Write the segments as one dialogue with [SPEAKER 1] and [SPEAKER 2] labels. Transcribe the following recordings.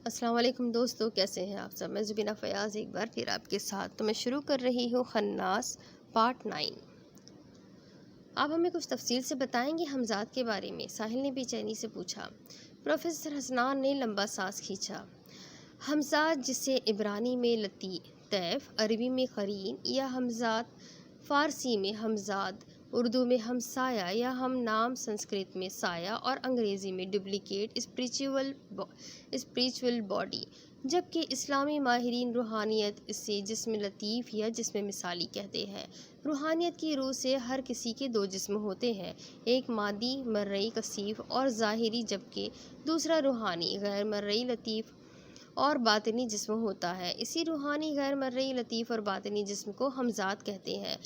[SPEAKER 1] السلام علیکم دوستو، کیسے ہیں آپ سب؟ میں زبینہ فیاض ایک بار پھر آپ کے ساتھ تو میں شروع کر رہی ہوں خناس پارٹ 9۔ آپ ہمیں کچھ تفصیل سے بتائیں گے ہمزاد کے بارے میں؟ ساحل نے بے چینی سے پوچھا۔ پروفیسر حسنان نے لمبا سانس کھینچا۔ ہمزاد، جسے عبرانی میں لطیف، عربی میں قرین یا ہمزاد، فارسی میں ہمزاد، اردو میں ہمسایہ یا ہم نام، سنسکرت میں سایہ اور انگریزی میں ڈپلیکیٹ اسپریچول باڈی، جبکہ اسلامی ماہرین روحانیت اسے جسم لطیف یا جسم مثالی کہتے ہیں۔ روحانیت کی روح سے ہر کسی کے دو جسم ہوتے ہیں، ایک مادی مرئی کثیف اور ظاہری، جبکہ دوسرا روحانی غیر مرئی لطیف اور باطنی جسم ہوتا ہے۔ اسی روحانی غیر مرئی لطیف اور باطنی جسم کو ہمزاد کہتے ہیں،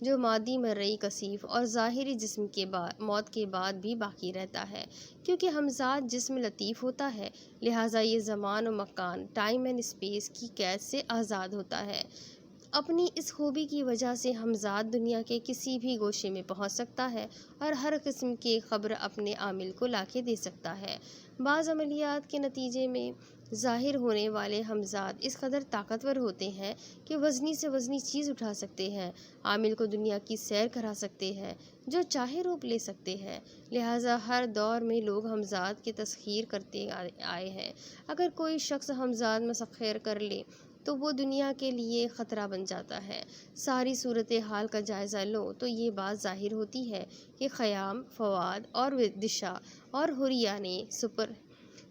[SPEAKER 1] جو مادی مرئی کثیف اور ظاہری جسم کے موت کے بعد بھی باقی رہتا ہے۔ کیونکہ ہمزاد جسم لطیف ہوتا ہے، لہٰذا یہ زمان و مکان، ٹائم اینڈ اسپیس کی قید سے آزاد ہوتا ہے۔ اپنی اس خوبی کی وجہ سے ہمزاد دنیا کے کسی بھی گوشے میں پہنچ سکتا ہے اور ہر قسم کے خبر اپنے عامل کو لا کے دے سکتا ہے۔ بعض عملیات کے نتیجے میں ظاہر ہونے والے ہمزاد اس قدر طاقتور ہوتے ہیں کہ وزنی سے وزنی چیز اٹھا سکتے ہیں، عامل کو دنیا کی سیر کرا سکتے ہیں، جو چاہے روپ لے سکتے ہیں۔ لہٰذا ہر دور میں لوگ ہمزاد کی تسخیر کرتے آئے ہیں۔ اگر کوئی شخص ہمزاد مسخر کر لے تو وہ دنیا کے لیے خطرہ بن جاتا ہے۔ ساری صورتحال کا جائزہ لو تو یہ بات ظاہر ہوتی ہے کہ خیام، فواد اور ودشا اور حریہ نے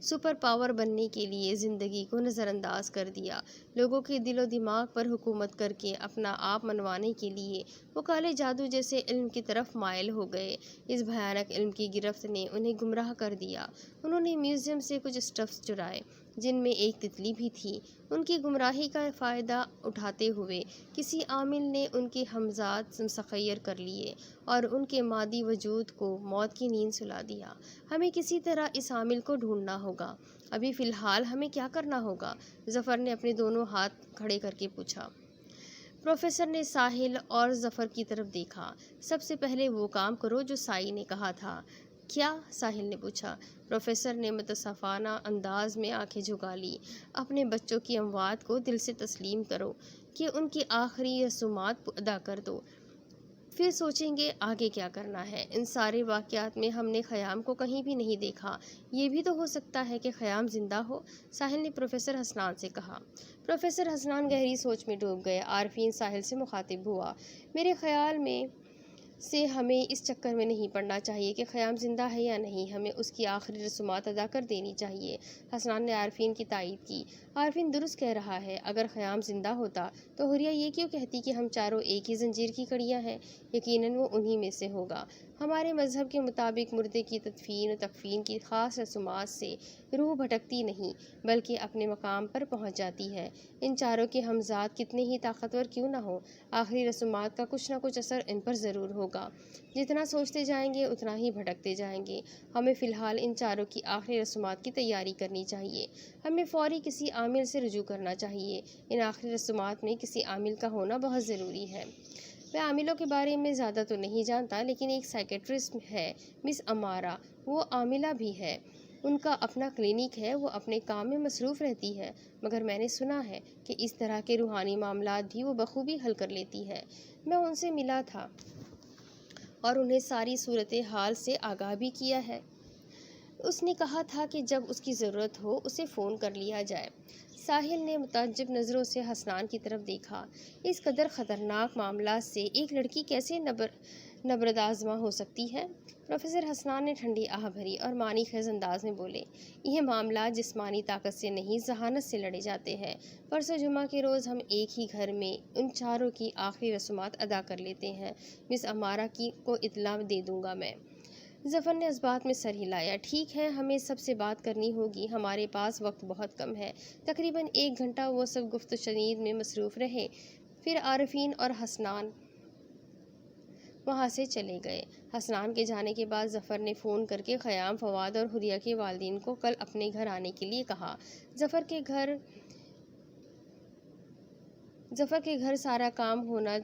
[SPEAKER 1] سپر پاور بننے کے لیے زندگی کو نظر انداز کر دیا۔ لوگوں کے دل و دماغ پر حکومت کر کے اپنا آپ منوانے کے لیے وہ کالے جادو جیسے علم کی طرف مائل ہو گئے۔ اس بھیانک علم کی گرفت نے انہیں گمراہ کر دیا۔ انہوں نے میوزیم سے کچھ اسٹفس چرائے جن میں ایک تتلی بھی تھی۔ ان کی گمراہی کا فائدہ اٹھاتے ہوئے کسی عامل نے ان کے ہمزاد مسخر کر لیے اور ان کے مادی وجود کو موت کی نیند سلا دیا۔ ہمیں کسی طرح اس عامل کو ڈھونڈنا ہوگا۔ ابھی فی الحال ہمیں کیا کرنا ہوگا؟ ظفر نے اپنے دونوں ہاتھ کھڑے کر کے پوچھا۔ پروفیسر نے ساحل اور ظفر کی طرف دیکھا۔ سب سے پہلے وہ کام کرو جو سائی نے کہا تھا۔ کیا؟ ساحل نے پوچھا۔ پروفیسر نے متصفانہ انداز میں آنکھیں جھکا لی۔ اپنے بچوں کی اموات کو دل سے تسلیم کرو کہ ان کی آخری رسومات ادا کر دو، پھر سوچیں گے آگے کیا کرنا ہے۔ ان سارے واقعات میں ہم نے خیام کو کہیں بھی نہیں دیکھا۔ یہ بھی تو ہو سکتا ہے کہ خیام زندہ ہو، ساحل نے پروفیسر حسنان سے کہا۔ پروفیسر حسنان گہری سوچ میں ڈوب گئے۔ عارفین ساحل سے مخاطب ہوا۔ میرے خیال میں سے ہمیں اس چکر میں نہیں پڑنا چاہیے کہ خیام زندہ ہے یا نہیں، ہمیں اس کی آخری رسومات ادا کر دینی چاہیے۔ حسنان نے عارفین کی تائید کی۔ عارفین درست کہہ رہا ہے، اگر خیام زندہ ہوتا تو حریہ یہ کیوں کہتی کہ ہم چاروں ایک ہی زنجیر کی کڑیاں ہیں؟ یقیناً وہ انہی میں سے ہوگا۔ ہمارے مذہب کے مطابق مردے کی تدفین و تکفین کی خاص رسومات سے روح بھٹکتی نہیں بلکہ اپنے مقام پر پہنچ جاتی ہے۔ ان چاروں کے ہمزاد کتنے ہی طاقتور کیوں نہ ہوں، آخری رسومات کا کچھ نہ کچھ اثر ان پر ضرور ہوگا۔ جتنا سوچتے جائیں گے اتنا ہی بھٹکتے جائیں گے۔ ہمیں فی الحال ان چاروں کی آخری رسومات کی تیاری کرنی چاہیے۔ ہمیں فوری کسی عامل سے رجوع کرنا چاہیے۔ ان آخری رسومات میں کسی عامل کا ہونا بہت ضروری ہے۔ میں عاملوں کے بارے میں زیادہ تو نہیں جانتا، لیکن ایک سائکیٹرسٹ ہے مس امارہ، وہ عاملہ بھی ہے۔ ان کا اپنا کلینک ہے، وہ اپنے کام میں مصروف رہتی ہے، مگر میں نے سنا ہے کہ اس طرح کے روحانی معاملات بھی وہ بخوبی حل کر لیتی ہے۔ میں ان سے ملا تھا اور انہیں ساری صورتحال سے آگاہ بھی کیا ہے۔ اس نے کہا تھا کہ جب اس کی ضرورت ہو اسے فون کر لیا جائے۔ ساحل نے متعجب نظروں سے حسنان کی طرف دیکھا۔ اس قدر خطرناک معاملات سے ایک لڑکی کیسے نبردآزما ہو سکتی ہے؟ پروفیسر حسنان نے ٹھنڈی آہ بھری اور معنی خیز انداز میں بولے، یہ معاملات جسمانی طاقت سے نہیں ذہانت سے لڑے جاتے ہیں۔ پرسوں جمعہ کے روز ہم ایک ہی گھر میں ان چاروں کی آخری رسومات ادا کر لیتے ہیں۔ مس امارہ کو اطلاع دے دوں گا میں۔ ظفر نے اس بات میں سر ہلایا۔ ٹھیک ہے، ہمیں سب سے بات کرنی ہوگی، ہمارے پاس وقت بہت کم ہے۔ تقریباً 1 گھنٹہ وہ سب گفت و شنید میں مصروف رہے، پھر عارفین اور حسنان وہاں سے چلے گئے۔ حسنان کے جانے کے بعد ظفر نے فون کر کے خیام، فواد اور حریہ کے والدین کو کل اپنے گھر آنے کے لیے کہا۔ ظفر کے گھر سارا کام ہونا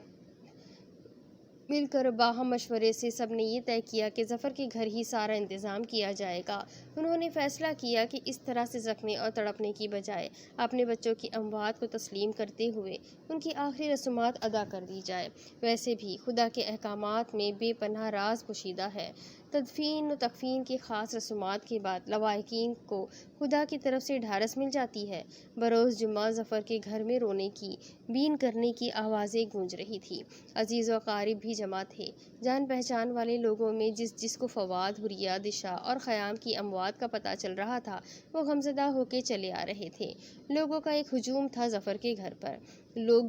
[SPEAKER 1] مل کر باہم مشورے سے سب نے یہ طے کیا کہ ظفر کے گھر ہی سارا انتظام کیا جائے گا۔ انہوں نے فیصلہ کیا کہ اس طرح سے زخمی اور تڑپنے کی بجائے اپنے بچوں کی اموات کو تسلیم کرتے ہوئے ان کی آخری رسومات ادا کر دی جائے۔ ویسے بھی خدا کے احکامات میں بے پناہ راز پوشیدہ ہے۔ تدفین و تکفین کی خاص رسومات کے بعد لواحقین کو خدا کی طرف سے ڈھارس مل جاتی ہے۔ بروز جمعہ ظفر کے گھر میں رونے کی، بین کرنے کی آوازیں گونج رہی تھی۔ عزیز و اقارب بھی جمع تھے۔ جان پہچان والے لوگوں میں جس کو فواد، حریہ، دشا اور خیام کی اموات کا پتہ چل رہا تھا وہ غمزدہ ہو کے چلے آ رہے تھے۔ لوگوں کا ایک ہجوم تھا ظفر کے گھر پر۔ لوگ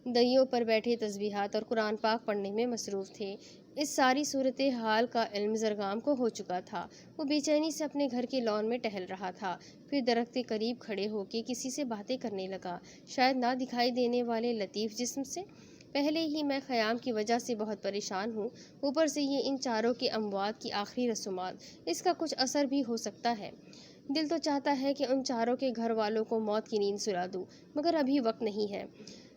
[SPEAKER 1] دریوں پر بیٹھے تسبیحات اور قرآن پاک پڑھنے میں مصروف تھے۔ اس ساری صورتحال کا علم زرگام کو ہو چکا تھا۔ وہ بے چینی سے اپنے گھر کے لان میں ٹہل رہا تھا، پھر درخت کے قریب کھڑے ہو کے کسی سے باتیں کرنے لگا، شاید نہ دکھائی دینے والے لطیف جسم سے۔ پہلے ہی میں خیام کی وجہ سے بہت پریشان ہوں، اوپر سے یہ ان چاروں کے اموات کی آخری رسومات، اس کا کچھ اثر بھی ہو سکتا ہے۔ دل تو چاہتا ہے کہ ان چاروں کے گھر والوں کو موت کی نیند سلا دوں، مگر ابھی وقت نہیں ہے۔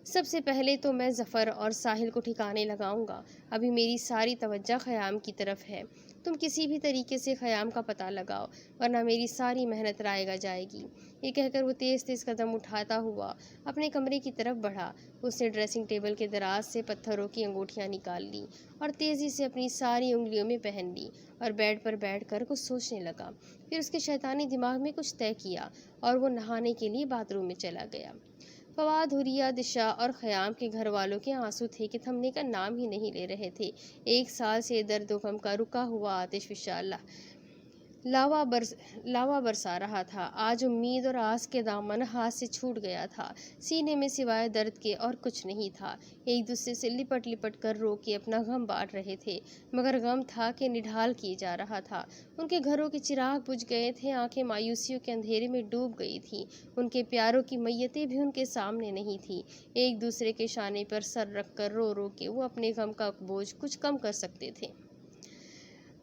[SPEAKER 1] سب سے پہلے تو میں ظفر اور ساحل کو ٹھکانے لگاؤں گا۔ ابھی میری ساری توجہ خیام کی طرف ہے۔ تم کسی بھی طریقے سے خیام کا پتہ لگاؤ، ورنہ میری ساری محنت رائے جائے گی۔ یہ کہہ کر وہ تیز تیز قدم اٹھاتا ہوا اپنے کمرے کی طرف بڑھا۔ اس نے ڈریسنگ ٹیبل کے دراز سے پتھروں کی انگوٹھیاں نکال لیں اور تیزی سے اپنی ساری انگلیوں میں پہن لیں اور بیڈ پر بیٹھ کر کچھ سوچنے لگا۔ پھر اس کے شیطانی دماغ میں کچھ طے کیا اور وہ نہانے کے لیے باتھ روم میں چلا گیا۔ فواد، حریہ، دشا اور خیام کے گھر والوں کے آنسو تھے کہ تھمنے کا نام ہی نہیں لے رہے تھے۔ 1 سال سے درد و غم کا رکا ہوا آتش فشاں لاوا برسا رہا تھا۔ آج امید اور آس کے دامن ہاتھ سے چھوٹ گیا تھا۔ سینے میں سوائے درد کے اور کچھ نہیں تھا۔ ایک دوسرے سے لپٹ لپٹ کر رو کے اپنا غم بانٹ رہے تھے، مگر غم تھا کہ نڈھال کیے جا رہا تھا۔ ان کے گھروں کے چراغ بجھ گئے تھے، آنکھیں مایوسیوں کے اندھیرے میں ڈوب گئی تھیں۔ ان کے پیاروں کی میتیں بھی ان کے سامنے نہیں تھیں۔ ایک دوسرے کے شانے پر سر رکھ کر رو رو کے وہ اپنے غم کا بوجھ کچھ کم کر سکتے تھے۔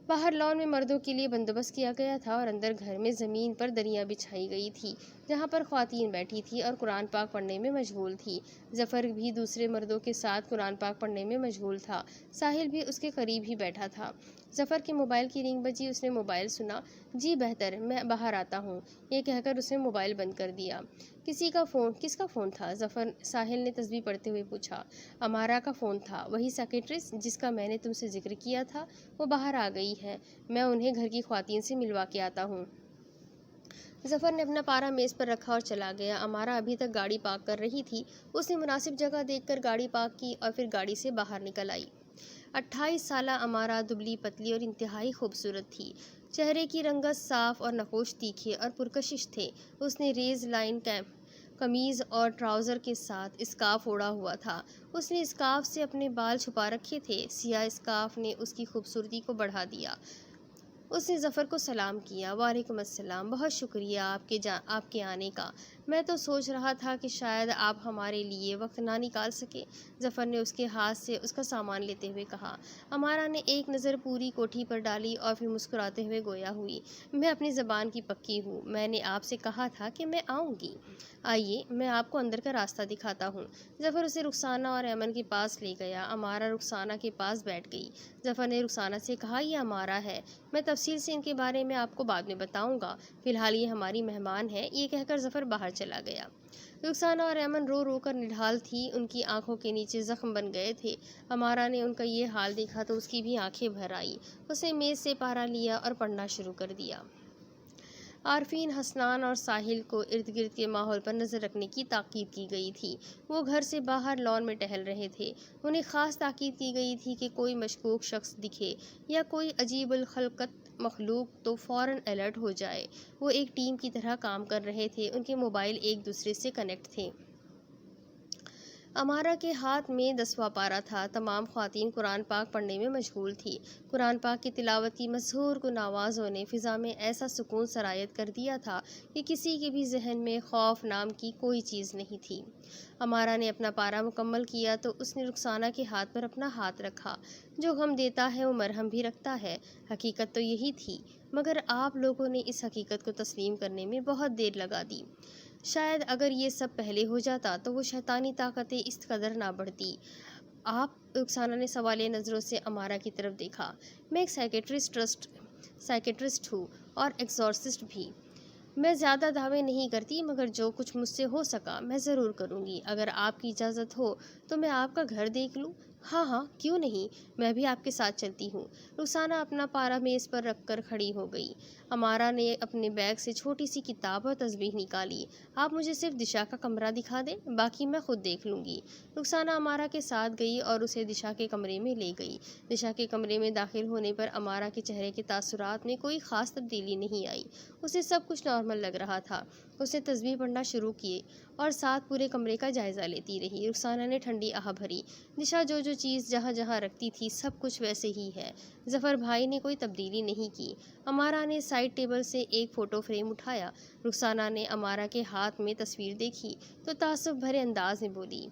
[SPEAKER 1] باہر لان میں مردوں کے لیے بندوبست کیا گیا تھا اور اندر گھر میں زمین پر دریاں بچھائی گئی تھی، جہاں پر خواتین بیٹھی تھیں اور قرآن پاک پڑھنے میں مشغول تھی۔ ظفر بھی دوسرے مردوں کے ساتھ قرآن پاک پڑھنے میں مشغول تھا۔ ساحل بھی اس کے قریب ہی بیٹھا تھا۔ ظفر کے موبائل کی رنگ بجی، اس نے موبائل سنا۔ جی بہتر، میں باہر آتا ہوں، یہ کہہ کر اس نے موبائل بند کر دیا۔ کس کا فون تھا؟ ساحل نے تسبیح پڑھتے ہوئے پوچھا۔ امارا کا فون تھا، وہی سیکریٹریس جس کا میں نے تم سے ذکر کیا تھا، وہ باہر آ گئی ہے، میں انہیں گھر کی خواتین سے ملوا کے آتا ہوں۔ ظفر نے اپنا پارا میز پر رکھا اور چلا گیا۔ امارا ابھی تک گاڑی پارک کر رہی تھی۔ اس نے مناسب جگہ دیکھ کر گاڑی پارک کی اور پھر گاڑی سے باہر نکل آئی۔ 28 سالہ امارا دبلی پتلی اور انتہائی خوبصورت تھی۔ چہرے کی رنگت صاف اور نقوش تیکھے اور پرکشش تھے۔ اس نے ریز لائن قمیض اور ٹراؤزر کے ساتھ اسکارف اوڑھا ہوا تھا۔ اس نے اسکارف سے اپنے بال چھپا رکھے تھے۔ سیاہ اسکارف نے اس کی خوبصورتی کو بڑھا دیا۔ اس نے ظفر کو سلام کیا۔ وعلیکم السلام، بہت شکریہ آپ کے آنے کا۔ میں تو سوچ رہا تھا کہ شاید آپ ہمارے لیے وقت نہ نکال سکے، ظفر نے اس کے ہاتھ سے اس کا سامان لیتے ہوئے کہا۔ امارا نے ایک نظر پوری کوٹھی پر ڈالی اور پھر مسکراتے ہوئے گویا ہوئی۔ میں اپنی زبان کی پکی ہوں، میں نے آپ سے کہا تھا کہ میں آؤں گی۔ آئیے، میں آپ کو اندر کا راستہ دکھاتا ہوں۔ ظفر اسے رخسانہ اور ایمن کے پاس لے گیا۔ امارا رخسانہ کے پاس بیٹھ گئی۔ ظفر نے رخسانہ سے کہا، یہ امارا ہے، میں تفصیل سے ان کے بارے میں آپ کو بعد میں بتاؤں گا، فی الحال یہ ہماری مہمان ہے، یہ کہہ کر ظفر باہر چلا گیا۔ رخسانہ اور ایمن رو رو کر نڈھال تھی، ان کی آنکھوں کے نیچے زخم بن گئے تھے۔ امارا نے ان کا یہ حال دیکھا تو اس کی بھی آنکھیں بھر آئیں۔ اس نے میز سے پارا لیا اور پڑھنا شروع کر دیا۔ عارفین، حسنان اور ساحل کو ارد گرد کے ماحول پر نظر رکھنے کی تاکید کی گئی تھی۔ وہ گھر سے باہر لان میں ٹہل رہے تھے۔ انہیں خاص تاکید کی گئی تھی کہ کوئی مشکوک شخص دکھے یا کوئی عجیب الخلقت مخلوق تو فوراً الرٹ ہو جائے۔ وہ ایک ٹیم کی طرح کام کر رہے تھے، ان کے موبائل ایک دوسرے سے کنیکٹ تھے۔ امارا کے ہاتھ میں 10واں پارا تھا۔ تمام خواتین قرآن پاک پڑھنے میں مشغول تھی۔ قرآن پاک کی تلاوت کی مسحور کن آوازوں نے فضا میں ایسا سکون سرایت کر دیا تھا کہ کسی کے بھی ذہن میں خوف نام کی کوئی چیز نہیں تھی۔ امارا نے اپنا پارا مکمل کیا تو اس نے رخسانہ کے ہاتھ پر اپنا ہاتھ رکھا۔ جو غم دیتا ہے وہ مرہم بھی رکھتا ہے، حقیقت تو یہی تھی، مگر آپ لوگوں نے اس حقیقت کو تسلیم کرنے میں بہت دیر لگا دی۔ شاید اگر یہ سب پہلے ہو جاتا تو وہ شیطانی طاقتیں اس قدر نہ بڑھتی۔ آپ؟ رخسانہ نے سوالیہ نظروں سے امارا کی طرف دیکھا۔ میں ایک سائکیٹرسٹ ہوں اور ایکزورسسٹ بھی۔ میں زیادہ دعوے نہیں کرتی، مگر جو کچھ مجھ سے ہو سکا میں ضرور کروں گی۔ اگر آپ کی اجازت ہو تو میں آپ کا گھر دیکھ لوں؟ ہاں ہاں، کیوں نہیں، میں بھی آپ کے ساتھ چلتی ہوں۔ رخسانہ اپنا پارا میز پر رکھ کر کھڑی ہو گئی۔ امارا نے اپنے بیگ سے چھوٹی سی کتاب اور تسبیح نکالی۔ آپ مجھے صرف دشا کا کمرہ دکھا دیں، باقی میں خود دیکھ لوں گی۔ رخسانہ امارا کے ساتھ گئی اور اسے دشا کے کمرے میں لے گئی۔ دشا کے کمرے میں داخل ہونے پر امارا کے چہرے کے تاثرات میں کوئی خاص تبدیلی نہیں آئی۔ اسے سب کچھ نارمل لگ رہا تھا۔ اس نے تسبیح پڑھنا شروع کیے اور ساتھ پورے کمرے کا جائزہ لیتی رہی۔ رخسانہ نے ٹھنڈی آہ بھری۔ دشا جو چیز جہاں جہاں رکھتی تھی سب کچھ ویسے ہی ہے۔ ظفر بھائی نے کوئی تبدیلی نہیں کی۔ امارا نے سائڈ ٹیبل سے ایک فوٹو فریم اٹھایا۔ رخسانہ نے امارا کے ہاتھ میں تصویر دیکھی تو تعصب بھرے انداز میں بولی،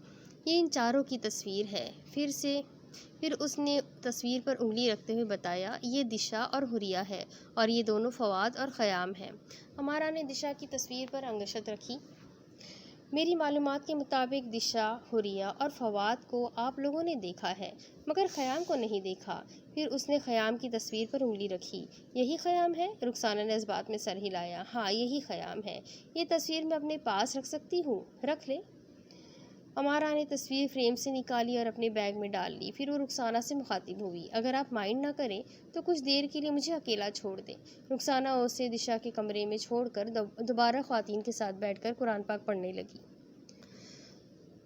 [SPEAKER 1] یہ ان چاروں کی تصویر ہے۔ پھر اس نے تصویر پر انگلی رکھتے ہوئے بتایا، یہ دشا اور حریہ ہے اور یہ دونوں فواد اور خیام ہیں۔ امارا نے دشا کی تصویر پر انگشت رکھی۔ میری معلومات کے مطابق دشا، حریہ اور فواد کو آپ لوگوں نے دیکھا ہے، مگر خیام کو نہیں دیکھا۔ پھر اس نے خیام کی تصویر پر انگلی رکھی۔ یہی خیام ہے؟ رخسانہ نے اس بات میں سر ہلایا۔ ہاں، یہی خیام ہے۔ یہ تصویر میں اپنے پاس رکھ سکتی ہوں؟ رکھ لے۔ امارا نے تصویر فریم سے نکالی اور اپنے بیگ میں ڈال لی۔ پھر وہ رخسانہ سے مخاطب ہوئی، اگر آپ مائنڈ نہ کریں تو کچھ دیر کے لیے مجھے اکیلا چھوڑ دیں۔ رخسانہ اسے دشا کے کمرے میں چھوڑ کر دوبارہ خواتین کے ساتھ بیٹھ کر قرآن پاک پڑھنے لگی۔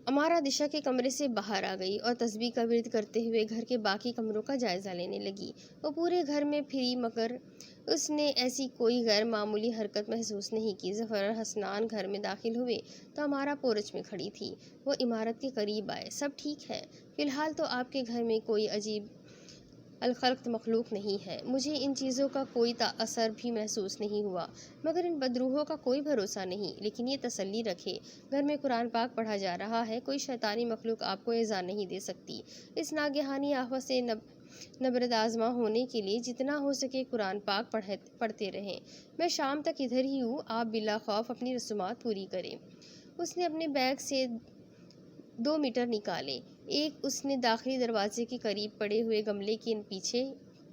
[SPEAKER 1] امارا دشا کے کمرے سے باہر آ گئی اور تسبیح کا ورد کرتے ہوئے گھر کے باقی کمروں کا جائزہ لینے لگی۔ وہ پورے گھر میں پھری مگر اس نے ایسی کوئی غیر معمولی حرکت محسوس نہیں کی۔ ظفر اور حسنان گھر میں داخل ہوئے تو امارا پورچ میں کھڑی تھی۔ وہ عمارت کے قریب آئے۔ سب ٹھیک ہے؟ فی الحال تو آپ کے گھر میں کوئی عجیب الخلقت مخلوق نہیں ہے۔ مجھے ان چیزوں کا کوئی اثر بھی محسوس نہیں ہوا، مگر ان بدروحوں کا کوئی بھروسہ نہیں۔ لیکن یہ تسلی رکھے، گھر میں قرآن پاک پڑھا جا رہا ہے، کوئی شیطانی مخلوق آپ کو ایذا نہیں دے سکتی۔ اس ناگہانی آفت سے نبرد آزما ہونے کے لیے جتنا ہو سکے قرآن پاک پڑھتے رہیں۔ میں شام تک ادھر ہی ہوں، آپ بلا خوف اپنی رسومات پوری کریں۔ اس نے اپنے بیگ سے 2 میٹر نکالے۔ ایک اس نے داخلی دروازے کے قریب پڑے ہوئے گملے کے پیچھے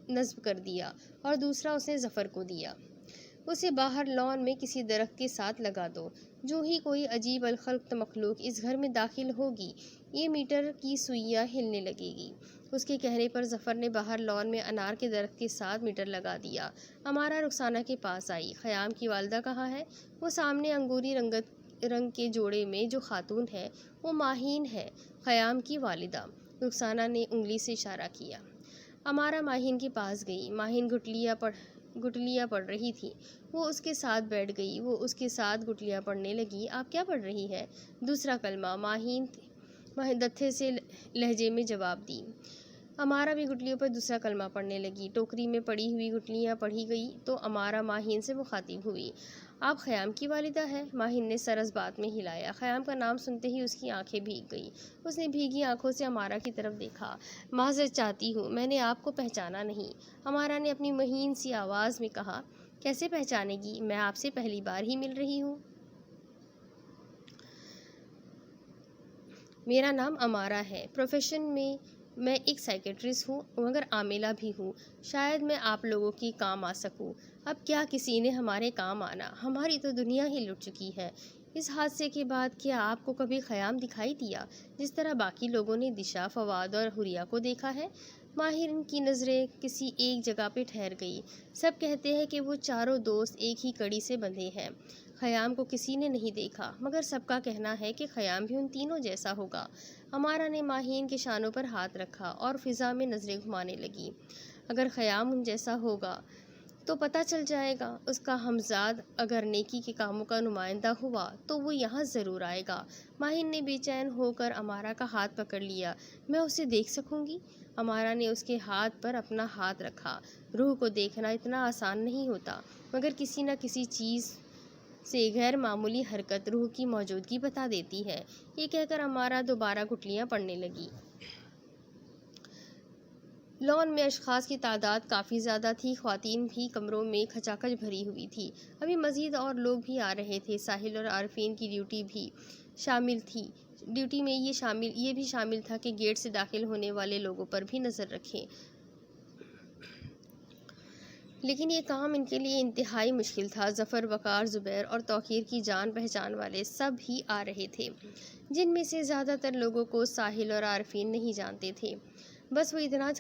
[SPEAKER 1] نصب کر دیا اور دوسرا اس نے ظفر کو دیا۔ اسے باہر لان میں کسی درخت کے ساتھ لگا دو۔ جو ہی کوئی عجیب الخلقت مخلوق اس گھر میں داخل ہوگی، یہ میٹر کی سوئیاں ہلنے لگے گی۔ اس کے کہنے پر ظفر نے باہر لان میں انار کے درخت کے ساتھ میٹر لگا دیا۔ امارا رخسانہ کے پاس آئی۔ خیام کی والدہ کہاں ہے؟ وہ سامنے انگوری رنگ کے جوڑے میں جو خاتون ہے وہ ماہین ہے، خیام کی والدہ۔ رخسانہ نے انگلی سے اشارہ کیا۔ امارا ماہین کے پاس گئی۔ ماہین گٹلیاں پڑھ رہی تھی۔ وہ اس کے ساتھ بیٹھ گئی۔ وہ اس کے ساتھ گٹلیاں پڑھنے لگی۔ آپ کیا پڑھ رہی ہے؟ دوسرا کلمہ، ماہین دتھے سے لہجے میں جواب دی۔ امارا بھی گٹلیوں پر دوسرا کلمہ پڑھنے لگی۔ ٹوکری میں پڑی ہوئی گٹلیاں پڑھی گئی تو امارا ماہین سے مخاطب ہوئی، آپ خیام کی والدہ ہے؟ ماہین نے سر اس بات میں ہلایا۔ خیام کا نام سنتے ہی اس کی آنکھیں بھیگ گئی۔ اس نے بھیگی آنکھوں سے امارا کی طرف دیکھا۔ معذرت چاہتی ہوں، میں نے آپ کو پہچانا نہیں، امارا نے اپنی مہین سی آواز میں کہا۔ کیسے پہچانے گی؟ میں آپ سے پہلی بار ہی مل رہی ہوں۔ میرا نام امارا ہے۔ پروفیشن میں ایک سائیکیٹرسٹ ہوں، مگر عاملہ بھی ہوں۔ شاید میں آپ لوگوں کی کام آ سکوں۔ اب کیا کسی نے ہمارے کام آنا؟ ہماری تو دنیا ہی لٹ چکی ہے۔ اس حادثے کے بعد کیا آپ کو کبھی خیام دکھائی دیا، جس طرح باقی لوگوں نے دشا، فواد اور حریہ کو دیکھا ہے؟ ماہرین کی نظریں کسی ایک جگہ پہ ٹھہر گئی۔ سب کہتے ہیں کہ وہ چاروں دوست ایک ہی کڑی سے بندھے ہیں۔ خیام کو کسی نے نہیں دیکھا، مگر سب کا کہنا ہے کہ خیام بھی ان تینوں جیسا ہوگا۔ امارا نے ماہین کے شانوں پر ہاتھ رکھا اور فضا میں نظریں گھمانے لگی۔ اگر خیام ان جیسا ہوگا تو پتہ چل جائے گا۔ اس کا ہمزاد اگر نیکی کے کاموں کا نمائندہ ہوا تو وہ یہاں ضرور آئے گا۔ ماہین نے بے چین ہو کر امارا کا ہاتھ پکڑ لیا۔ میں اسے دیکھ سکوں گی؟ امارا نے اس کے ہاتھ پر اپنا ہاتھ رکھا۔ روح کو دیکھنا اتنا آسان نہیں ہوتا، مگر کسی نہ کسی چیز سے غیر معمولی حرکت روح کی موجودگی بتا دیتی ہے۔ یہ کہہ کر امارا دوبارہ گٹلیاں پڑھنے لگی۔ لان میں اشخاص کی تعداد کافی زیادہ تھی۔ خواتین بھی کمروں میں کھچا کھچ بھری ہوئی تھی۔ ابھی مزید اور لوگ بھی آ رہے تھے۔ ساحل اور عارفین کی ڈیوٹی بھی شامل تھی۔ ڈیوٹی میں یہ بھی شامل تھا کہ گیٹ سے داخل ہونے والے لوگوں پر بھی نظر رکھیں۔ لیکن یہ کام ان کے لیے انتہائی مشکل تھا۔ ظفر، وقار، زبیر اور توقیر کی جان پہچان والے سب ہی آ رہے تھے، جن میں سے زیادہ تر لوگوں کو ساحل اور عارفین نہیں جانتے تھے۔ بس وہ اتنا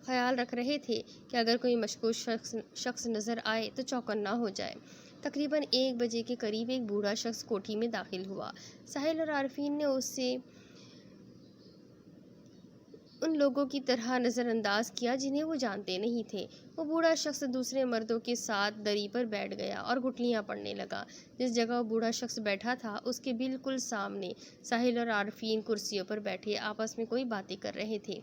[SPEAKER 1] خیال رکھ رہے تھے کہ اگر کوئی مشکوک شخص نظر آئے تو چوکنا ہو جائے۔ تقریباً 1 بجے کے قریب ایک بوڑھا شخص کوٹھی میں داخل ہوا۔ ساحل اور عارفین نے اسے ان لوگوں کی طرح نظر انداز کیا جنہیں وہ جانتے نہیں تھے۔ وہ بوڑھا شخص دوسرے مردوں کے ساتھ دری پر بیٹھ گیا اور گٹھلیاں پڑنے لگا۔ جس جگہ وہ بوڑھا شخص بیٹھا تھا اس کے بالکل سامنے ساحل اور عارفین کرسیوں پر بیٹھے آپس میں کوئی باتیں کر رہے تھے۔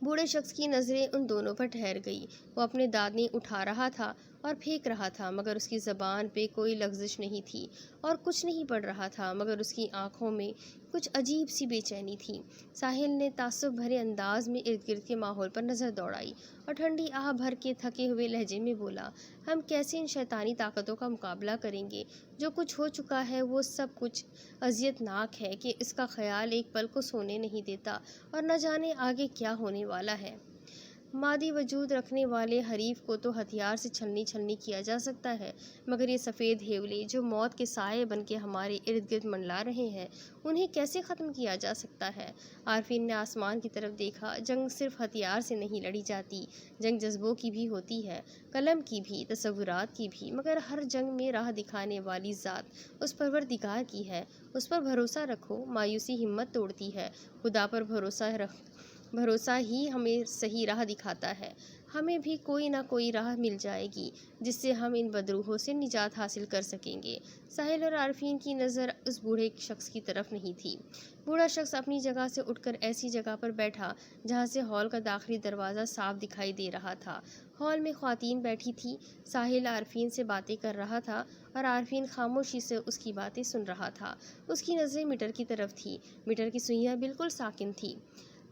[SPEAKER 1] بوڑھے شخص کی نظریں ان دونوں پر ٹھہر گئی۔ وہ اپنے دانتیں اٹھا رہا تھا اور پھینک رہا تھا، مگر اس کی زبان پہ کوئی لغزش نہیں تھی اور کچھ نہیں پڑھ رہا تھا، مگر اس کی آنکھوں میں کچھ عجیب سی بے چینی تھی۔ ساحل نے تعصب بھرے انداز میں ارد گرد کے ماحول پر نظر دوڑائی اور ٹھنڈی آہ بھر کے تھکے ہوئے لہجے میں بولا، ہم کیسے ان شیطانی طاقتوں کا مقابلہ کریں گے؟ جو کچھ ہو چکا ہے وہ سب کچھ اذیت ناک ہے کہ اس کا خیال ایک پل کو سونے نہیں دیتا، اور نہ جانے آگے کیا ہونے والا ہے۔ مادی وجود رکھنے والے حریف کو تو ہتھیار سے چھلنی کیا جا سکتا ہے، مگر یہ سفید ہیولے جو موت کے سائے بن کے ہمارے ارد گرد منڈلا رہے ہیں، انہیں کیسے ختم کیا جا سکتا ہے؟ عارفین نے آسمان کی طرف دیکھا۔ جنگ صرف ہتھیار سے نہیں لڑی جاتی، جنگ جذبوں کی بھی ہوتی ہے، قلم کی بھی، تصورات کی بھی، مگر ہر جنگ میں راہ دکھانے والی ذات اس پروردگار کی ہے۔ اس پر بھروسہ رکھو، مایوسی ہمت توڑتی ہے، خدا پر بھروسہ ہی ہمیں صحیح راہ دکھاتا ہے۔ ہمیں بھی کوئی نہ کوئی راہ مل جائے گی جس سے ہم ان بدروحوں سے نجات حاصل کر سکیں گے۔ ساحل اور عارفین کی نظر اس بوڑھے شخص کی طرف نہیں تھی۔ بوڑھا شخص اپنی جگہ سے اٹھ کر ایسی جگہ پر بیٹھا جہاں سے ہال کا داخلی دروازہ صاف دکھائی دے رہا تھا۔ ہال میں خواتین بیٹھی تھیں۔ ساحل عارفین سے باتیں کر رہا تھا اور عارفین خاموشی سے اس کی باتیں سن رہا تھا۔ اس کی نظریں میٹر کی طرف تھیں۔ میٹر کی سوئیاں بالکل ساکن تھیں۔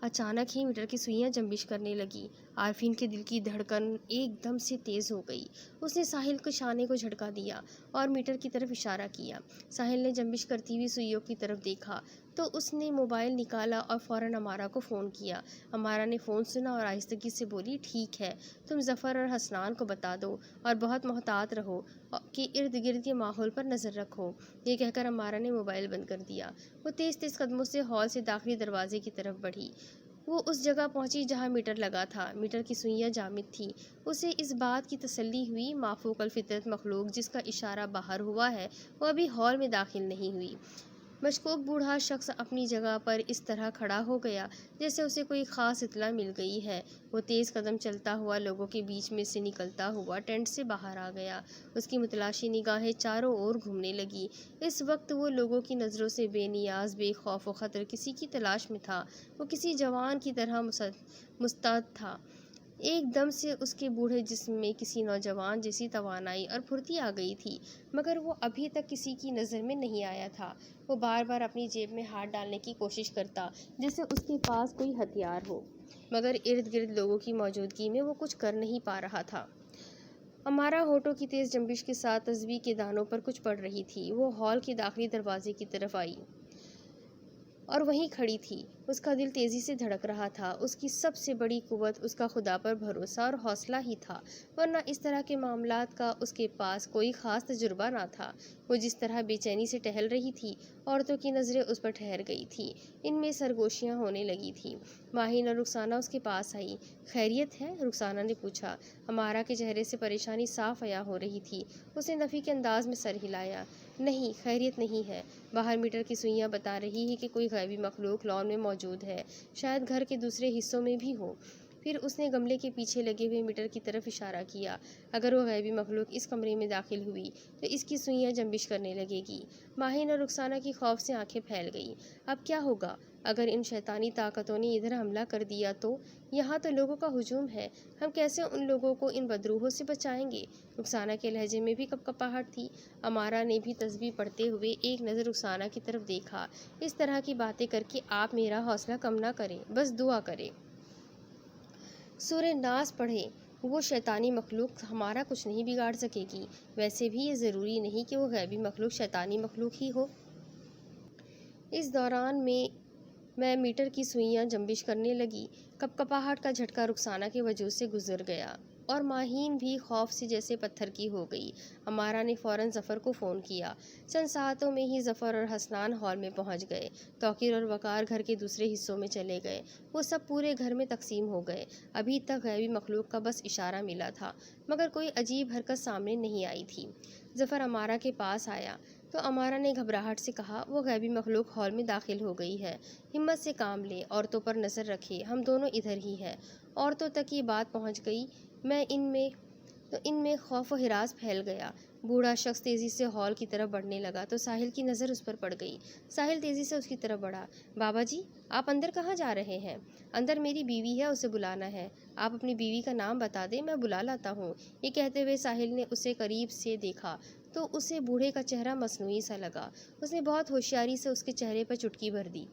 [SPEAKER 1] اچانک ہی میٹر کی سوئیاں جنبش کرنے لگی۔ عارفین کے دل کی دھڑکن ایک دم سے تیز ہو گئی۔ اس نے ساحل کے شانے کو جھٹکا دیا اور میٹر کی طرف اشارہ کیا۔ ساحل نے جنبش کرتی ہوئی سوئیوں کی طرف دیکھا تو اس نے موبائل نکالا اور فوراً امارہ کو فون کیا۔ امارہ نے فون سنا اور آہستگی سے بولی، ٹھیک ہے، تم ظفر اور حسنان کو بتا دو اور بہت محتاط رہو کہ ارد گرد کے ماحول پر نظر رکھو۔ یہ کہہ کر امارہ نے موبائل بند کر دیا۔ وہ تیز قدموں سے ہال سے داخلی دروازے کی طرف بڑھی۔ وہ اس جگہ پہنچی جہاں میٹر لگا تھا۔ میٹر کی سوئیاں جامد تھیں۔ اسے اس بات کی تسلی ہوئی مافوق الفطرت مخلوق جس کا اشارہ باہر ہوا ہے وہ ابھی ہال میں داخل نہیں ہوئی۔ مشکوک بوڑھا شخص اپنی جگہ پر اس طرح کھڑا ہو گیا جیسے اسے کوئی خاص اطلاع مل گئی ہے۔ وہ تیز قدم چلتا ہوا لوگوں کے بیچ میں سے نکلتا ہوا ٹینٹ سے باہر آ گیا۔ اس کی متلاشی نگاہیں چاروں اور گھومنے لگی۔ اس وقت وہ لوگوں کی نظروں سے بے نیاز، بے خوف و خطر کسی کی تلاش میں تھا۔ وہ کسی جوان کی طرح مستعد تھا۔ ایک دم سے اس کے بوڑھے جسم میں کسی نوجوان جیسی توانائی اور پھرتی آ گئی تھی، مگر وہ ابھی تک کسی کی نظر میں نہیں آیا تھا۔ وہ بار بار اپنی جیب میں ہاتھ ڈالنے کی کوشش کرتا جیسے اس کے پاس کوئی ہتھیار ہو، مگر ارد گرد لوگوں کی موجودگی میں وہ کچھ کر نہیں پا رہا تھا۔ امارہ ہونٹوں کی تیز جنبش کے ساتھ تسبیح کے دانوں پر کچھ پڑھ رہی تھی۔ وہ ہال کے داخلی دروازے کی طرف آئی اور وہیں کھڑی تھی۔ اس کا دل تیزی سے دھڑک رہا تھا۔ اس کی سب سے بڑی قوت اس کا خدا پر بھروسہ اور حوصلہ ہی تھا، ورنہ اس طرح کے معاملات کا اس کے پاس کوئی خاص تجربہ نہ تھا۔ وہ جس طرح بے چینی سے ٹہل رہی تھی، عورتوں کی نظریں اس پر ٹھہر گئی تھیں۔ ان میں سرگوشیاں ہونے لگی تھیں۔ ماہین اور رخسانہ اس کے پاس آئی۔ خیریت ہے؟ رخسانہ نے پوچھا۔ امارہ کے چہرے سے پریشانی صاف عیاں ہو رہی تھی۔ اس نے نفی کے انداز میں سر ہلایا۔ نہیں، خیریت نہیں ہے۔ باہر میٹر کی سوئیاں بتا رہی ہے کہ کوئی غیبی مخلوق لان میں موجود ہے، شاید گھر کے دوسرے حصوں میں بھی ہو۔ پھر اس نے گملے کے پیچھے لگے ہوئے میٹر کی طرف اشارہ کیا۔ اگر وہ غیبی مخلوق اس کمرے میں داخل ہوئی تو اس کی سوئیاں جنبش کرنے لگے گی۔ ماہین اور رخسانہ کی خوف سے آنکھیں پھیل گئیں۔ اب کیا ہوگا؟ اگر ان شیطانی طاقتوں نے ادھر حملہ کر دیا تو؟ یہاں تو لوگوں کا ہجوم ہے، ہم کیسے ان لوگوں کو ان بدروحوں سے بچائیں گے؟ رخسانہ کے لہجے میں بھی کپکپاہٹ تھی۔ امارہ نے بھی تسبیح پڑھتے ہوئے ایک نظر رخسانہ کی طرف دیکھا۔ اس طرح کی باتیں کر کے آپ میرا حوصلہ کم نہ کریں، بس دعا کریں، سورہ ناس پڑھیں، وہ شیطانی مخلوق ہمارا کچھ نہیں بگاڑ سکے گی۔ ویسے بھی یہ ضروری نہیں کہ وہ غیبی مخلوق شیطانی مخلوق ہی ہو۔ اس دوران میں میٹر کی سوئیاں جنبش کرنے لگی۔ کپکپاہٹ کا جھٹکا رخسانہ کے وجود سے گزر گیا۔ اور ماہین بھی خوف سے جیسے پتھر کی ہو گئی۔ امارا نے فوراً ظفر کو فون کیا۔ چند ساعتوں میں ہی ظفر اور حسنان ہال میں پہنچ گئے۔ توقیر اور وقار گھر کے دوسرے حصوں میں چلے گئے۔ وہ سب پورے گھر میں تقسیم ہو گئے۔ ابھی تک غیبی مخلوق کا بس اشارہ ملا تھا، مگر کوئی عجیب حرکت سامنے نہیں آئی تھی۔ ظفر امارا کے پاس آیا تو امارا نے گھبراہٹ سے کہا، وہ غیبی مخلوق ہال میں داخل ہو گئی ہے۔ ہمت سے کام لے، عورتوں پر نظر رکھے، ہم دونوں ادھر ہی ہیں۔ عورتوں تک یہ بات پہنچ گئی تو ان میں خوف و ہراس پھیل گیا۔ بوڑھا شخص تیزی سے ہال کی طرف بڑھنے لگا تو ساحل کی نظر اس پر پڑ گئی۔ ساحل تیزی سے اس کی طرف بڑھا۔ بابا جی، آپ اندر کہاں جا رہے ہیں؟ اندر میری بیوی ہے، اسے بلانا ہے۔ آپ اپنی بیوی کا نام بتا دیں، میں بلا لاتا ہوں۔ یہ کہتے ہوئے ساحل نے اسے قریب سے دیکھا تو اسے بوڑھے کا چہرہ مصنوعی سا لگا۔ اس نے بہت ہوشیاری سے اس کے چہرے پر چٹکی بھر دی۔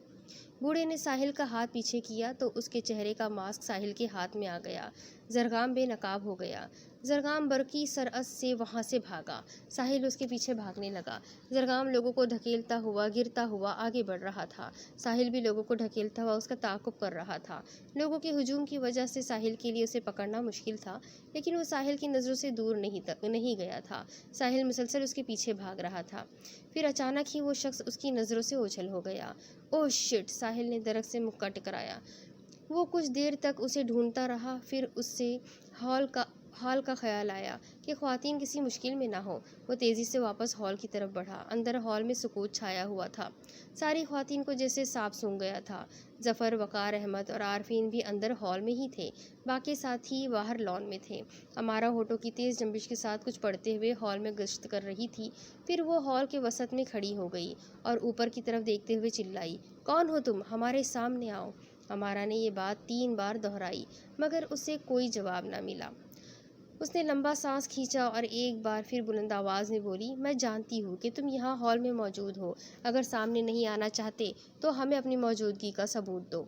[SPEAKER 1] بوڑھے نے ساحل کا ہاتھ پیچھے کیا تو اس کے چہرے کا ماسک ساحل کے ہاتھ میں آ گیا۔ زرگام بے نقاب ہو گیا۔ زرگام برقی سرعت سے وہاں سے بھاگا۔ ساحل اس کے پیچھے بھاگنے لگا۔ زرگام لوگوں کو دھکیلتا ہوا گرتا ہوا آگے بڑھ رہا تھا۔ ساحل بھی لوگوں کو دھکیلتا ہوا اس کا تعاقب کر رہا تھا۔ لوگوں کے ہجوم کی وجہ سے ساحل کے لیے اسے پکڑنا مشکل تھا، لیکن وہ ساحل کی نظروں سے دور نہیں گیا تھا۔ ساحل مسلسل اس کے پیچھے بھاگ رہا تھا۔ پھر اچانک ہی وہ شخص اس کی نظروں سے اوجھل ہو گیا۔ اوہ شٹ! ساحل نے درخت سے مکہ ٹکرایا۔ وہ کچھ دیر تک اسے ڈھونڈتا رہا، پھر اسے ہال کا خیال آیا کہ خواتین کسی مشکل میں نہ ہو۔ وہ تیزی سے واپس ہال کی طرف بڑھا۔ اندر ہال میں سکوت چھایا ہوا تھا۔ ساری خواتین کو جیسے سانپ سونگھ گیا تھا۔ ظفر، وقار احمد اور عارفین بھی اندر ہال میں ہی تھے، باقی ساتھی باہر لان میں تھے۔ امارا ہونٹوں کی تیز جنبش کے ساتھ کچھ پڑھتے ہوئے ہال میں گشت کر رہی تھی۔ پھر وہ ہال کے وسط میں کھڑی ہو گئی اور اوپر کی طرف دیکھتے ہوئے چلائی، کون ہو تم؟ ہمارے سامنے آؤ۔ امارا نے یہ بات 3 بار دہرائی، مگر اسے کوئی جواب نہ ملا۔ اس نے لمبا سانس کھینچا اور ایک بار پھر بلند آواز میں بولی، میں جانتی ہوں کہ تم یہاں ہال میں موجود ہو۔ اگر سامنے نہیں آنا چاہتے تو ہمیں اپنی موجودگی کا ثبوت دو۔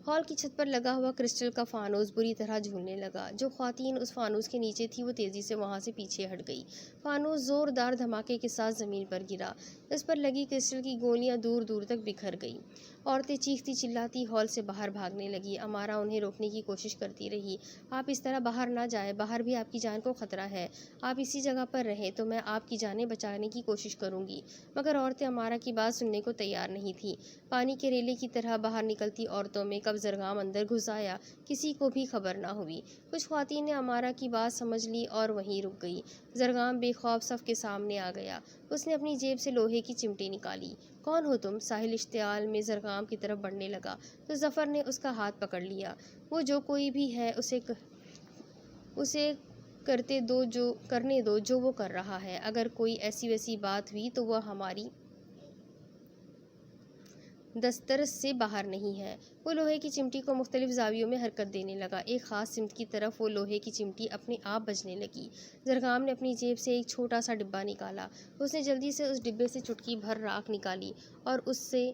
[SPEAKER 1] ہال کی چھت پر لگا ہوا کرسٹل کا فانوس بری طرح جھولنے لگا۔ جو خواتین اس فانوس کے نیچے تھی وہ تیزی سے وہاں سے پیچھے ہٹ گئی۔ فانوس زوردار دھماکے کے ساتھ زمین پر گرا۔ اس پر لگی کرسٹل کی گولیاں دور دور تک بکھر گئیں۔ عورتیں چیختی چلاتی ہال سے باہر بھاگنے لگیں۔ امارا انہیں روکنے کی کوشش کرتی رہی، آپ اس طرح باہر نہ جائیں، باہر بھی آپ کی جان کو خطرہ ہے۔ آپ اسی جگہ پر رہیں تو میں آپ کی جانیں بچانے کی کوشش کروں گی۔ مگر عورتیں امارا کی بات سننے کو تیار نہیں تھیں۔ پانی کے ریلے کی طرح باہر نکلتی عورتوں میں کب زرگام اندر گھس آیا، کسی کو بھی خبر نہ ہوئی۔ کچھ خواتین نے امارا کی بات سمجھ لی اور وہیں رک گئی۔ زرگام بے خوف صف کے سامنے آ گیا۔ اس نے اپنی جیب سے لوہے کی چمٹی نکالی۔ کون ہو تم؟ ساحل اشتعال میں زرگام کی طرف بڑھنے لگا تو ظفر نے اس کا ہاتھ پکڑ لیا۔ وہ جو کوئی بھی ہے اسے کرنے دو جو وہ کر رہا ہے۔ اگر کوئی ایسی ویسی بات ہوئی تو وہ ہماری دسترس سے باہر نہیں ہے۔ وہ لوہے کی چمٹی کو مختلف زاویوں میں حرکت دینے لگا۔ ایک خاص سمت کی طرف وہ لوہے کی چمٹی اپنے آپ بجنے لگی۔ زرگام نے اپنی جیب سے ایک چھوٹا سا ڈبہ نکالا۔ اس نے جلدی سے اس ڈبے سے چٹکی بھر راکھ نکالی اور اسے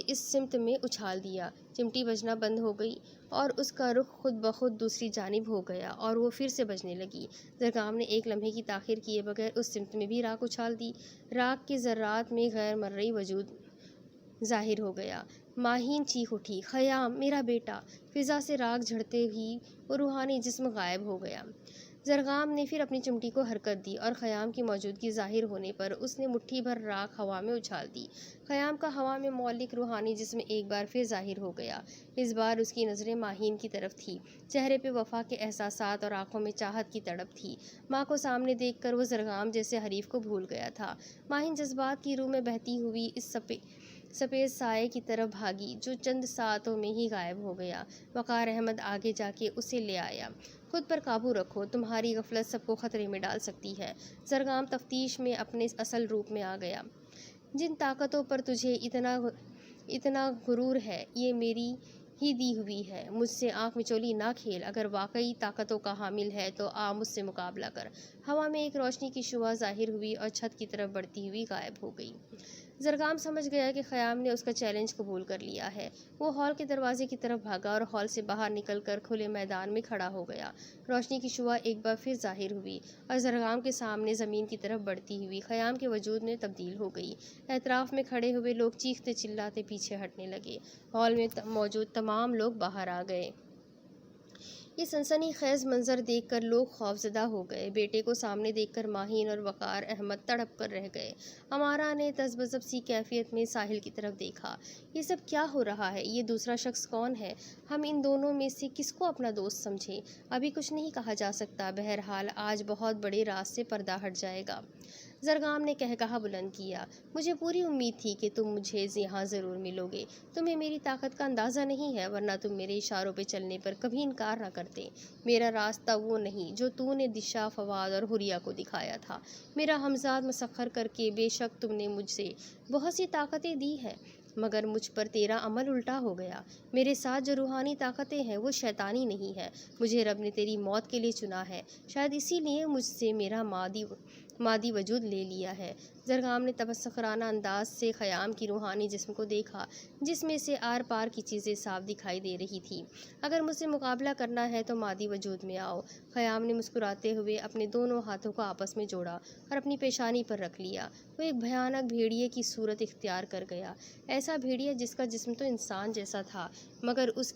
[SPEAKER 1] اس سمت میں اچھال دیا۔ چمٹی بجنا بند ہو گئی اور اس کا رخ خود بخود دوسری جانب ہو گیا اور وہ پھر سے بجنے لگی۔ زرگام نے ایک لمحے کی تاخیر کیے بغیر اس سمت میں بھی راکھ اچھال دی۔ راکھ کے ذرات میں غیر مرئی وجود ظاہر ہو گیا۔ ماہین چیخ اٹھی، خیام، میرا بیٹا! فضا سے راکھ جھڑتے ہی وہ روحانی جسم غائب ہو گیا۔ زرگام نے پھر اپنی چمٹی کو حرکت دی اور خیام کی موجودگی ظاہر ہونے پر اس نے مٹھی بھر راکھ ہوا میں اچھال دی۔ خیام کا ہوا میں معلق روحانی جسم ایک بار پھر ظاہر ہو گیا۔ اس بار اس کی نظریں ماہین کی طرف تھیں۔ چہرے پہ وفا کے احساسات اور آنکھوں میں چاہت کی تڑپ تھی۔ ماں کو سامنے دیکھ کر وہ زرگام جیسے حریف کو بھول گیا تھا۔ ماہین جذبات کی روح میں بہتی ہوئی اس سفید سائے کی طرف بھاگی جو چند ساعتوں میں ہی غائب ہو گیا۔ وقار احمد آگے جا کے اسے لے آیا۔ خود پر قابو رکھو، تمہاری غفلت سب کو خطرے میں ڈال سکتی ہے۔ زرگام تفتیش میں اپنے اصل روپ میں آ گیا۔ جن طاقتوں پر تجھے اتنا غرور ہے یہ میری ہی دی ہوئی ہے۔ مجھ سے آنکھ مچولی نہ کھیل۔ اگر واقعی طاقتوں کا حامل ہے تو آ مجھ سے مقابلہ کر۔ ہوا میں ایک روشنی کی شعاع ظاہر ہوئی اور چھت کی طرف بڑھتی ہوئی غائب ہو گئی۔ زرگام سمجھ گیا کہ خیام نے اس کا چیلنج قبول کر لیا ہے۔ وہ ہال کے دروازے کی طرف بھاگا اور ہال سے باہر نکل کر کھلے میدان میں کھڑا ہو گیا۔ روشنی کی شعاع ایک بار پھر ظاہر ہوئی اور زرگام کے سامنے زمین کی طرف بڑھتی ہوئی خیام کے وجود میں تبدیل ہو گئی۔ اطراف میں کھڑے ہوئے لوگ چیختے چلاتے پیچھے ہٹنے لگے۔ ہال میں موجود تمام لوگ باہر آ گئے۔ یہ سنسنی خیز منظر دیکھ کر لوگ خوفزدہ ہو گئے۔ بیٹے کو سامنے دیکھ کر ماہین اور وقار احمد تڑپ کر رہ گئے۔ امارہ نے تذبذب سی کیفیت میں ساحل کی طرف دیکھا۔ یہ سب کیا ہو رہا ہے؟ یہ دوسرا شخص کون ہے؟ ہم ان دونوں میں سے کس کو اپنا دوست سمجھیں؟ ابھی کچھ نہیں کہا جا سکتا، بہرحال آج بہت بڑے راز سے پردہ ہٹ جائے گا۔ زرگام نے کہا بلند کیا، مجھے پوری امید تھی کہ تم مجھے یہاں ضرور ملو گے۔ تمہیں میری طاقت کا اندازہ نہیں ہے، ورنہ تم میرے اشاروں پہ چلنے پر کبھی انکار نہ کرتے۔ میرا راستہ وہ نہیں جو تو نے دشا، فواد اور حریہ کو دکھایا تھا۔ میرا ہمزاد مسخر کر کے بے شک تم نے مجھ سے بہت سی طاقتیں دی ہیں، مگر مجھ پر تیرا عمل الٹا ہو گیا۔ میرے ساتھ جو روحانی طاقتیں ہیں وہ شیطانی نہیں ہے۔ مجھے رب نے تیری موت کے لیے چنا ہے، شاید اسی لیے مجھ سے میرا مادی وجود لے لیا ہے۔ زرگام نے تمسخرانہ انداز سے خیام کی روحانی جسم کو دیکھا، جس میں سے آر پار کی چیزیں صاف دکھائی دے رہی تھی۔ اگر مجھ سے مقابلہ کرنا ہے تو مادی وجود میں آؤ۔ خیام نے مسکراتے ہوئے اپنے دونوں ہاتھوں کو آپس میں جوڑا اور اپنی پیشانی پر رکھ لیا۔ وہ ایک بھیانک بھیڑیے کی صورت اختیار کر گیا، ایسا بھیڑیا جس کا جسم تو انسان جیسا تھا، مگر اس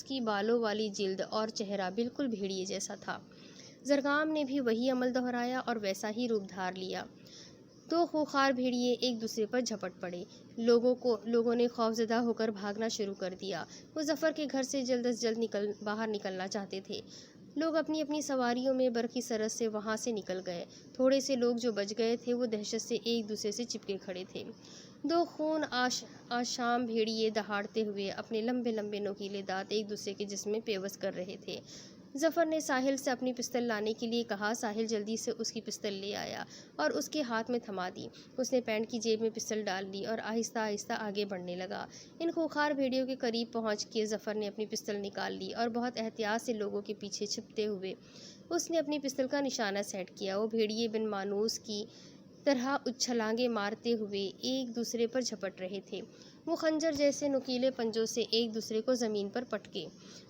[SPEAKER 1] کی بالوں والی جلد اور چہرہ بالکل بھیڑیے جیسا تھا۔ زرگام نے بھی وہی عمل دہرایا اور ویسا ہی روپ دھار لیا۔ دو خوخار بھیڑیے ایک دوسرے پر جھپٹ پڑے۔ لوگوں نے خوفزدہ ہو کر بھاگنا شروع کر دیا۔ مظفر کے گھر سے جلد از جلد باہر نکلنا چاہتے تھے۔ لوگ اپنی اپنی سواریوں میں برقی سرحد سے وہاں سے نکل گئے۔ تھوڑے سے لوگ جو بچ گئے تھے وہ دہشت سے ایک دوسرے سے چپکے کھڑے تھے۔ دو خون آشام بھیڑیے دہاڑتے ہوئے اپنے لمبے لمبے نوکیلے دانت ایک دوسرے کے جسم میں پیوست کر رہے تھے۔ ظفر نے ساحل سے اپنی پستل لانے کے لیے کہا۔ ساحل جلدی سے اس کی پستل لے آیا اور اس کے ہاتھ میں تھما دی۔ اس نے پینٹ کی جیب میں پستل ڈال لی اور آہستہ آہستہ آگے بڑھنے لگا۔ ان خوخار بھیڑیوں کے قریب پہنچ کے ظفر نے اپنی پستل نکال لی اور بہت احتیاط سے لوگوں کے پیچھے چھپتے ہوئے اس نے اپنی پستل کا نشانہ سیٹ کیا۔ وہ بھیڑیے بن مانوس کی طرح چھلانگیں مارتے ہوئے ایک دوسرے پر جھپٹ رہے تھے۔ وہ خنجر جیسے نوکیلے پنجوں سے ایک دوسرے کو زمین پر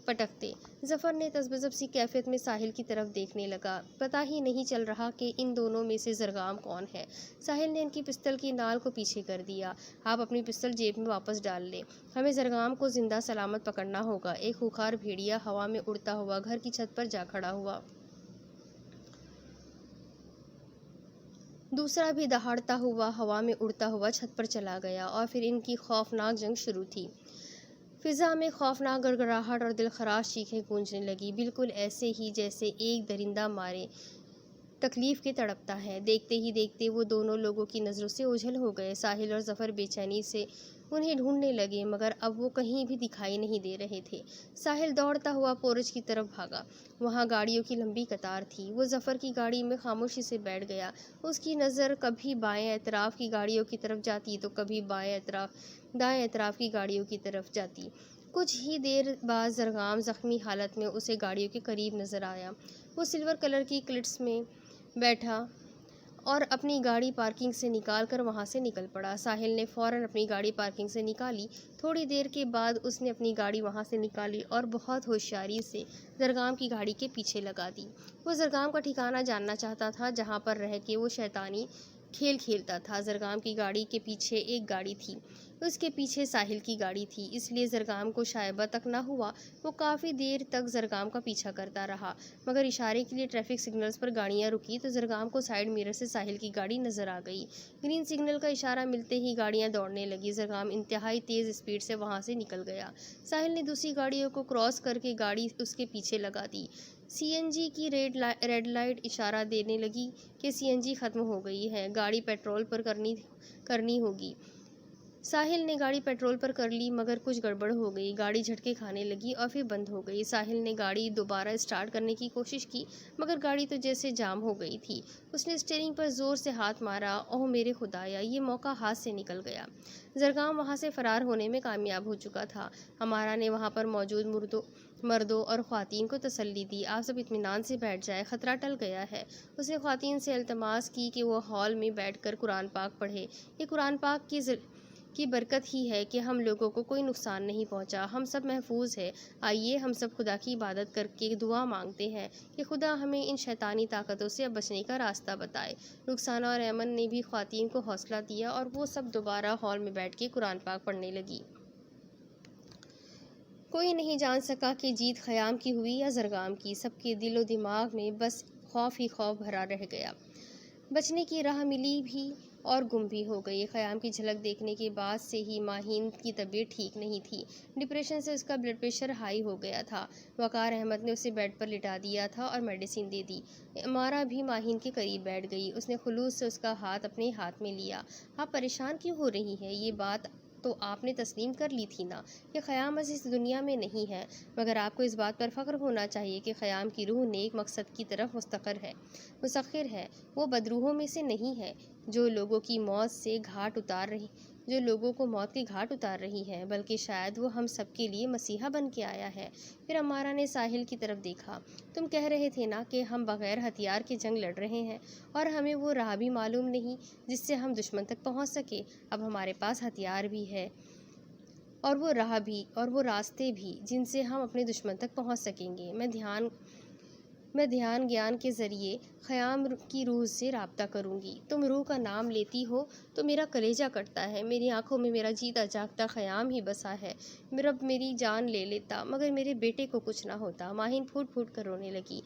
[SPEAKER 1] پٹکتے۔ ظفر نے تذبذب سی کیفیت میں ساحل کی طرف دیکھنے لگا۔ پتہ ہی نہیں چل رہا کہ ان دونوں میں سے زرگام کون ہے۔ ساحل نے ان کی پستل کی نال کو پیچھے کر دیا۔ آپ اپنی پستل جیب میں واپس ڈال لیں، ہمیں زرگام کو زندہ سلامت پکڑنا ہوگا۔ ایک خوخار بھیڑیا ہوا میں اڑتا ہوا گھر کی چھت پر جا کھڑا ہوا۔ دوسرا بھی دہاڑتا ہوا ہوا میں اڑتا ہوا چھت پر چلا گیا اور پھر ان کی خوفناک جنگ شروع تھی۔ فضا میں خوفناک گڑگڑاہٹ اور دلخراش چیخیں گونجنے لگی، بالکل ایسے ہی جیسے ایک درندہ مارے تکلیف کے تڑپتا ہے۔ دیکھتے ہی دیکھتے وہ دونوں لوگوں کی نظروں سے اوجھل ہو گئے۔ ساحل اور ظفر بے چینی سے انہیں ڈھونڈنے لگے، مگر اب وہ کہیں بھی دکھائی نہیں دے رہے تھے۔ ساحل دوڑتا ہوا پورچ کی طرف بھاگا۔ وہاں گاڑیوں کی لمبی قطار تھی۔ وہ ظفر کی گاڑی میں خاموشی سے بیٹھ گیا۔ اس کی نظر کبھی بائیں اطراف کی گاڑیوں کی طرف جاتی تو کبھی دائیں اطراف کی گاڑیوں کی طرف جاتی۔ کچھ ہی دیر بعد زرگام زخمی حالت میں اسے گاڑیوں کے قریب نظر آیا۔ وہ سلور کلر کی کلٹس میں بیٹھا اور اپنی گاڑی پارکنگ سے نکال کر وہاں سے نکل پڑا۔ ساحل نے فوراً اپنی گاڑی پارکنگ سے نکالی۔ تھوڑی دیر کے بعد اس نے اپنی گاڑی وہاں سے نکالی اور بہت ہوشیاری سے زرگام کی گاڑی کے پیچھے لگا دی۔ وہ زرگام کا ٹھکانہ جاننا چاہتا تھا جہاں پر رہ کے وہ شیطانی کھیل کھیلتا تھا۔ زرگام کی گاڑی کے پیچھے ایک گاڑی تھی، اس کے پیچھے ساحل کی گاڑی تھی، اس لیے زرگام کو شائبہ تک نہ ہوا۔ وہ کافی دیر تک زرگام کا پیچھا کرتا رہا، مگر اشارے کے لیے ٹریفک سگنلز پر گاڑیاں رکی تو زرگام کو سائیڈ میرر سے ساحل کی گاڑی نظر آ گئی۔ گرین سگنل کا اشارہ ملتے ہی گاڑیاں دوڑنے لگی۔ زرگام انتہائی تیز اسپیڈ سے وہاں سے نکل گیا۔ ساحل نے دوسری گاڑیوں کو کراس کر کے گاڑی اس کے پیچھے لگا دی۔ سی این جی کی ریڈ لائٹ اشارہ دینے لگی کہ سی این جی ختم ہو گئی ہے، گاڑی پیٹرول پر کرنی ہوگی۔ ساحل نے گاڑی پیٹرول پر کر لی، مگر کچھ گڑبڑ ہو گئی، گاڑی جھٹکے کھانے لگی اور پھر بند ہو گئی۔ ساحل نے گاڑی دوبارہ اسٹارٹ کرنے کی کوشش کی، مگر گاڑی تو جیسے جام ہو گئی تھی۔ اس نے اسٹیئرنگ پر زور سے ہاتھ مارا۔ اوہ میرے خدایا، یہ موقع ہاتھ سے نکل گیا۔ زرگام وہاں سے فرار ہونے میں کامیاب ہو چکا تھا۔ ہمارا نے وہاں پر موجود مردوں اور خواتین کو تسلی دی۔ آپ سب اطمینان سے بیٹھ جائیں، خطرہ ٹل گیا ہے۔ اس نے خواتین سے التماس کی کہ وہ ہال میں بیٹھ کر قرآن پاک پڑھے۔ یہ قرآن پاک کی برکت ہی ہے کہ ہم لوگوں کو کوئی نقصان نہیں پہنچا، ہم سب محفوظ ہیں۔ آئیے ہم سب خدا کی عبادت کر کے دعا مانگتے ہیں کہ خدا ہمیں ان شیطانی طاقتوں سے بچنے کا راستہ بتائے۔ رخسانہ اور ایمن نے بھی خواتین کو حوصلہ دیا اور وہ سب دوبارہ ہال میں بیٹھ کے قرآن پاک پڑھنے لگی۔ کوئی نہیں جان سکا کہ جیت خیام کی ہوئی یا زرگام کی، سب کے دل و دماغ میں بس خوف ہی خوف بھرا رہ گیا۔ بچنے کی راہ ملی بھی اور گم بھی ہو گئی۔ خیام کی جھلک دیکھنے کے بعد سے ہی ماہین کی طبیعت ٹھیک نہیں تھی۔ ڈپریشن سے اس کا بلڈ پریشر ہائی ہو گیا تھا۔ وقار احمد نے اسے بیڈ پر لٹا دیا تھا اور میڈیسن دے دی۔ امارہ بھی ماہین کے قریب بیٹھ گئی۔ اس نے خلوص سے اس کا ہاتھ اپنے ہاتھ میں لیا۔ آپ پریشان کیوں ہو رہی ہیں؟ یہ بات تو آپ نے تسلیم کر لی تھی نا کہ خیام اس دنیا میں نہیں ہے، مگر آپ کو اس بات پر فخر ہونا چاہیے کہ خیام کی روح نیک مقصد کی طرف مسخر ہے۔ وہ بدروحوں میں سے نہیں ہے جو لوگوں کو موت کے گھاٹ اتار رہی ہے، بلکہ شاید وہ ہم سب کے لیے مسیحا بن کے آیا ہے۔ پھر امارہ نے ساحل کی طرف دیکھا۔ تم کہہ رہے تھے نا کہ ہم بغیر ہتھیار کے جنگ لڑ رہے ہیں اور ہمیں وہ راہ بھی معلوم نہیں جس سے ہم دشمن تک پہنچ سکے۔ اب ہمارے پاس ہتھیار بھی ہے اور وہ راہ بھی اور وہ راستے بھی جن سے ہم اپنے دشمن تک پہنچ سکیں گے۔ میں دھیان گیان کے ذریعے خیام کی روح سے رابطہ کروں گی۔ تم روح کا نام لیتی ہو تو میرا کلیجہ کٹتا ہے۔ میری آنکھوں میں میرا جیتا جاگتا خیام ہی بسا ہے۔ رب میری جان لے لیتا مگر میرے بیٹے کو کچھ نہ ہوتا۔ ماہین پھوٹ پھوٹ کر رونے لگی۔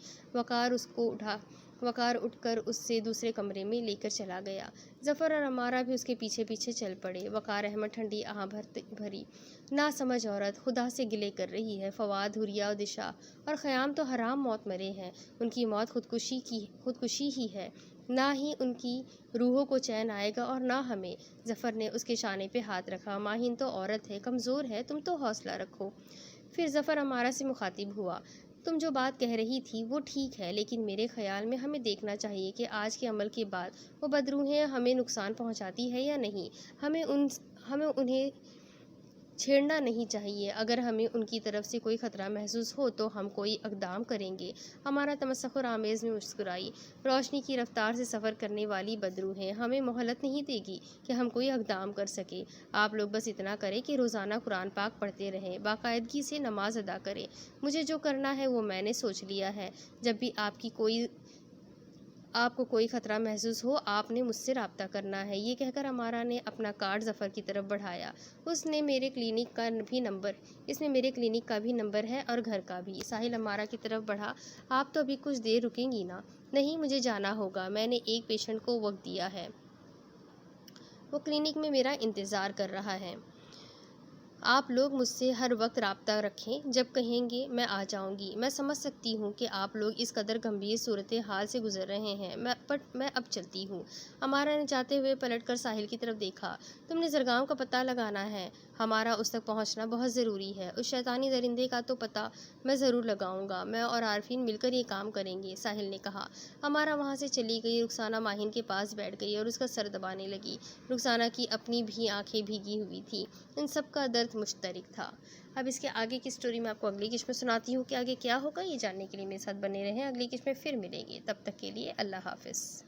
[SPEAKER 1] وقار اٹھ کر اس سے دوسرے کمرے میں لے کر چلا گیا۔ ظفر اور امارہ بھی اس کے پیچھے پیچھے چل پڑے۔ وقار احمد ٹھنڈی آہ بھری ناسمجھ عورت خدا سے گلے کر رہی ہے۔ فواد، حریہ و دشا اور خیام تو حرام موت مرے ہیں۔ ان کی موت خودکشی ہی ہے۔ نہ ہی ان کی روحوں کو چین آئے گا اور نہ ہمیں۔ ظفر نے اس کے شانے پہ ہاتھ رکھا۔ ماہین تو عورت ہے، کمزور ہے، تم تو حوصلہ رکھو۔ پھر ظفر امارہ سے مخاطب ہوا۔ تم جو بات کہہ رہی تھی وہ ٹھیک ہے، لیکن میرے خیال میں ہمیں دیکھنا چاہیے کہ آج کے عمل کے بعد وہ بدروحیں ہمیں نقصان پہنچاتی ہے یا نہیں۔ ہمیں انہیں چھیڑنا نہیں چاہیے۔ اگر ہمیں ان کی طرف سے کوئی خطرہ محسوس ہو تو ہم کوئی اقدام کریں گے۔ ہمارا تمسخر آمیز میں مسکرائی۔ روشنی کی رفتار سے سفر کرنے والی بدروحیں ہمیں مہلت نہیں دے گی کہ ہم کوئی اقدام کر سکیں۔ آپ لوگ بس اتنا کریں کہ روزانہ قرآن پاک پڑھتے رہیں، باقاعدگی سے نماز ادا کریں۔ مجھے جو کرنا ہے وہ میں نے سوچ لیا ہے۔ جب بھی آپ کو کوئی خطرہ محسوس ہو آپ نے مجھ سے رابطہ کرنا ہے۔ یہ کہہ کر امارہ نے اپنا کارڈ ظفر کی طرف بڑھایا۔ اس میں میرے کلینک کا بھی نمبر ہے اور گھر کا بھی۔ ساحل امارہ کی طرف بڑھا۔ آپ تو ابھی کچھ دیر رکیں گی نا؟ نہیں، مجھے جانا ہوگا۔ میں نے ایک پیشنٹ کو وقت دیا ہے، وہ کلینک میں میرا انتظار کر رہا ہے۔ آپ لوگ مجھ سے ہر وقت رابطہ رکھیں، جب کہیں گے میں آ جاؤں گی۔ میں سمجھ سکتی ہوں کہ آپ لوگ اس قدر گمبھیر صورتحال سے گزر رہے ہیں، میں اب چلتی ہوں۔ امارہ نے جاتے ہوئے پلٹ کر ساحل کی طرف دیکھا۔ تم نے زرگام کا پتہ لگانا ہے، ہمارا اس تک پہنچنا بہت ضروری ہے۔ اس شیطانی درندے کا تو پتہ میں ضرور لگاؤں گا، میں اور عارفین مل کر یہ کام کریں گے، ساحل نے کہا۔ امارہ وہاں سے چلی گئی۔ رخسانہ ماہین کے پاس بیٹھ گئی اور اس کا سر دبانے لگی۔ رخسانہ کی اپنی بھی آنکھیں بھیگی ہوئی تھیں۔ ان سب کا درد مشترک تھا۔ اب اس کے آگے کی سٹوری میں آپ کو اگلی قسط میں سناتی ہوں کہ آگے کیا ہوگا۔ یہ جاننے کے لیے میرے ساتھ بنے رہیں۔ اگلی قسط میں پھر ملیں گے، تب تک کے لیے اللہ حافظ۔